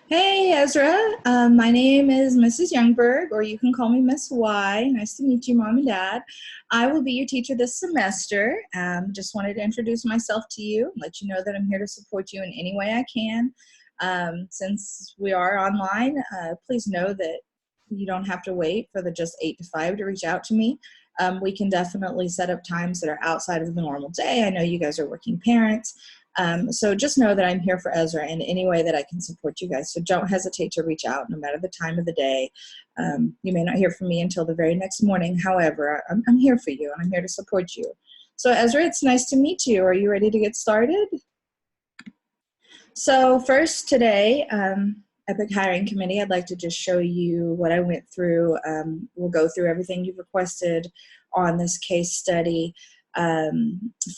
Hey, Ezra. My name is Mrs. Youngberg, or you can call me Miss Y. Nice to meet you, Mom and Dad. I will be your teacher this semester. Just wanted to introduce myself to you, let you know that I'm here to support you in any way I can. Since we are online, please know that you don't have to wait for the just 8 to 5 to reach out to me. We can definitely set up times that are outside of the normal day. I know you guys are working parents. So just know that I'm here for Ezra in any way that I can support you guys. So don't hesitate to reach out no matter the time of the day. You may not hear from me until the very next morning. However, I'm here for you and I'm here to support you. So Ezra, it's nice to meet you. Are you ready to get started? So first today, Epic Hiring Committee, I'd like to just show you what I went through. We'll go through everything you've requested on this case study.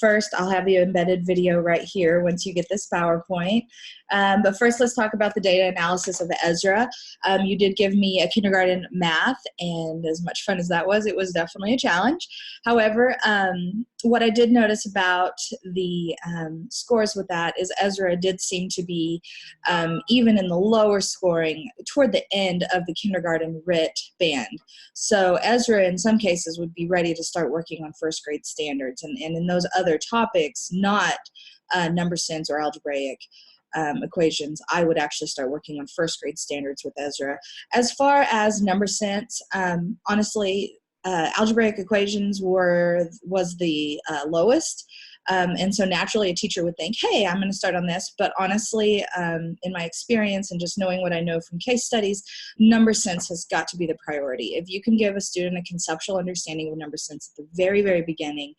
First, I'll have the embedded video right here once you get this PowerPoint. But first, let's talk about the data analysis of Ezra. You did give me a kindergarten math, and as much fun as that was, it was definitely a challenge. However, what I did notice about the scores with that is Ezra did seem to be even in the lower scoring toward the end of the kindergarten RIT band. So Ezra, in some cases, would be ready to start working on first grade standards. And in those other topics, not number sense or algebraic equations, I would actually start working on first grade standards with Ezra. As far as number sense, honestly, algebraic equations was the lowest. And so naturally a teacher would think, hey, I'm going to start on this. But honestly, in my experience and just knowing what I know from case studies, number sense has got to be the priority. If you can give a student a conceptual understanding of number sense at the very, very beginning,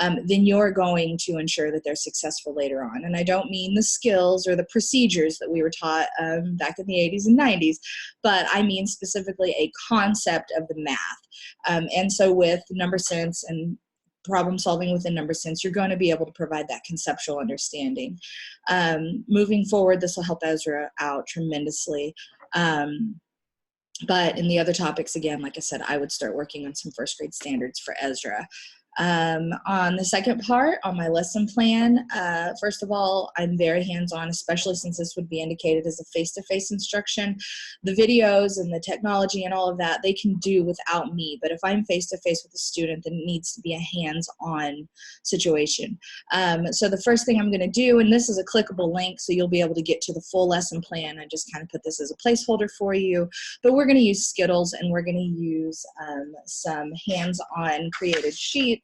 then you're going to ensure that they're successful later on. And I don't mean the skills or the procedures that we were taught back in the 80s and 90s, but I mean specifically a concept of the math. And so with number sense and problem solving within number sense, you're going to be able to provide that conceptual understanding. Moving forward, this will help Ezra out tremendously. But in the other topics, again, like I said, I would start working on some first grade standards for Ezra. On the second part, on my lesson plan, first of all, I'm very hands-on, especially since this would be indicated as a face-to-face instruction. The videos and the technology and all of that, they can do without me. But if I'm face-to-face with a student, then it needs to be a hands-on situation. So the first thing I'm going to do, and this is a clickable link, so you'll be able to get to the full lesson plan. I just kind of put this as a placeholder for you. But we're going to use Skittles, and we're going to use some hands-on created sheets.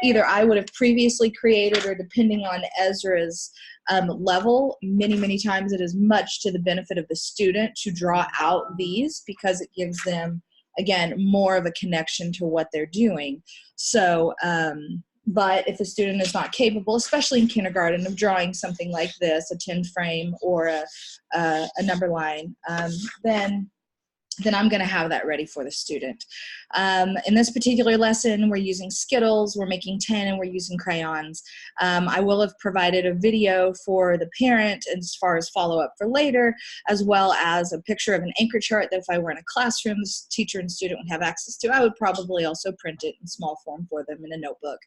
Either I would have previously created, or depending on Ezra's level, many times it is much to the benefit of the student to draw out these, because it gives them, again, more of a connection to what they're doing. So, but if the student is not capable, especially in kindergarten, of drawing something like this, a 10 frame or a number line, then I'm going to have that ready for the student. In this particular lesson, we're using Skittles, we're making 10, and we're using crayons. I will have provided a video for the parent as far as follow-up for later, as well as a picture of an anchor chart that if I were in a classroom, the teacher and student would have access to. I would probably also print it in small form for them in a notebook.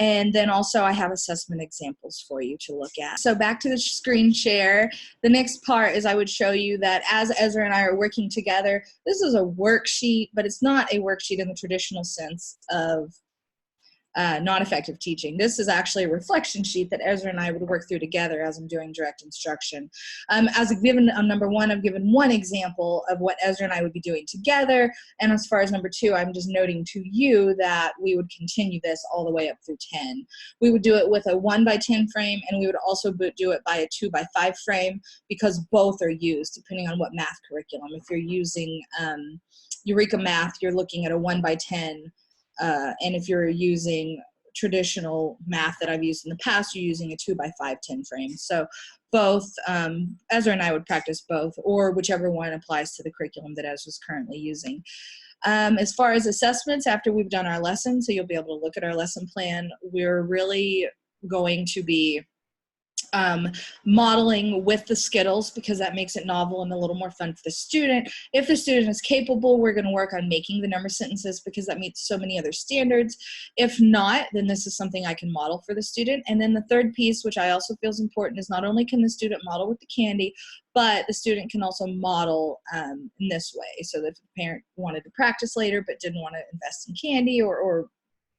And then also I have assessment examples for you to look at. So back to the screen share. The next part is I would show you that as Ezra and I are working together, this is a worksheet, but it's not a worksheet in the traditional sense of non-effective teaching. This is actually a reflection sheet that Ezra and I would work through together as I'm doing direct instruction. As I've given on number one, I've given one example of what Ezra and I would be doing together. And as far as number two, I'm just noting to you that we would continue this all the way up through 10. We would do it with a 1x10 frame, and we would also do it by a 2x5 frame, because both are used depending on what math curriculum. If you're using Eureka Math, you're looking at a 1x10. And if you're using traditional math that I've used in the past, you're using a 2x5 10 frame. So both, Ezra and I would practice both, or whichever one applies to the curriculum that Ezra's currently using. As far as assessments, after we've done our lesson, so you'll be able to look at our lesson plan, we're really going to be modeling with the Skittles, because that makes it novel and a little more fun for the student. If the student is capable, we're going to work on making the number sentences, because that meets so many other standards. If not, then this is something I can model for the student. And then the third piece, which I also feel is important, is not only can the student model with the candy, but the student can also model in this way. So that if the parent wanted to practice later but didn't want to invest in candy or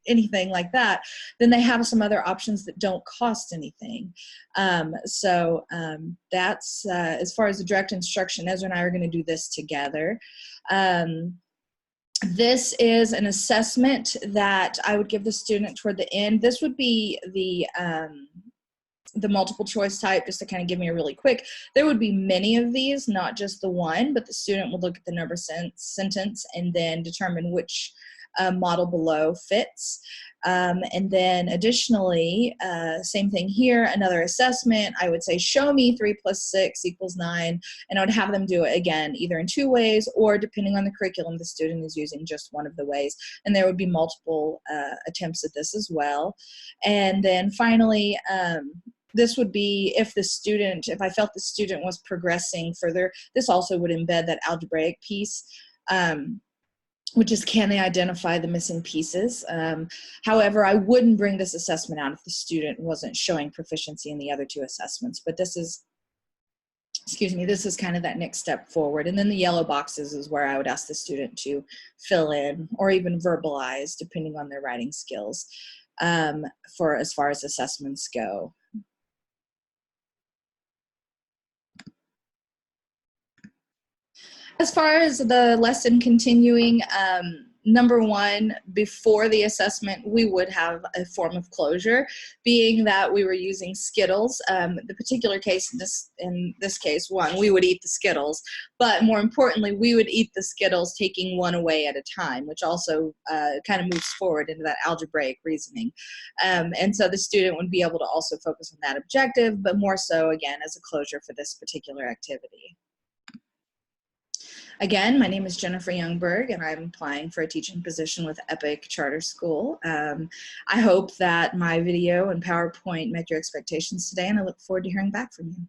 anything like that, then they have some other options that don't cost anything. That's as far as the direct instruction. Ezra and I are going to do this together. This is an assessment that I would give the student toward the end. This would be the multiple choice type, just to kind of give me a really quick. There would be many of these, not just the one, but the student would look at the number sentence and then determine which model below fits. And then additionally, same thing here, another assessment. I would say, show me 3 + 6 = 9, and I would have them do it again, either in 2 ways, or depending on the curriculum, the student is using just one of the ways. And there would be multiple attempts at this as well. And then finally, this would be if I felt the student was progressing further. This also would embed that algebraic piece, which is, can they identify the missing pieces? However, I wouldn't bring this assessment out if the student wasn't showing proficiency in the other 2 assessments. But this is, this is kind of that next step forward. And then the yellow boxes is where I would ask the student to fill in or even verbalize, depending on their writing skills, for as far as assessments go. As far as the lesson continuing, number 1, before the assessment, we would have a form of closure, being that we were using Skittles. The particular case, in this case, 1, we would eat the Skittles, but more importantly, we would eat the Skittles taking one away at a time, which also kind of moves forward into that algebraic reasoning. And so the student would be able to also focus on that objective, but more so, again, as a closure for this particular activity. Again, my name is Jennifer Youngberg, and I'm applying for a teaching position with Epic Charter School. I hope that my video and PowerPoint met your expectations today, and I look forward to hearing back from you.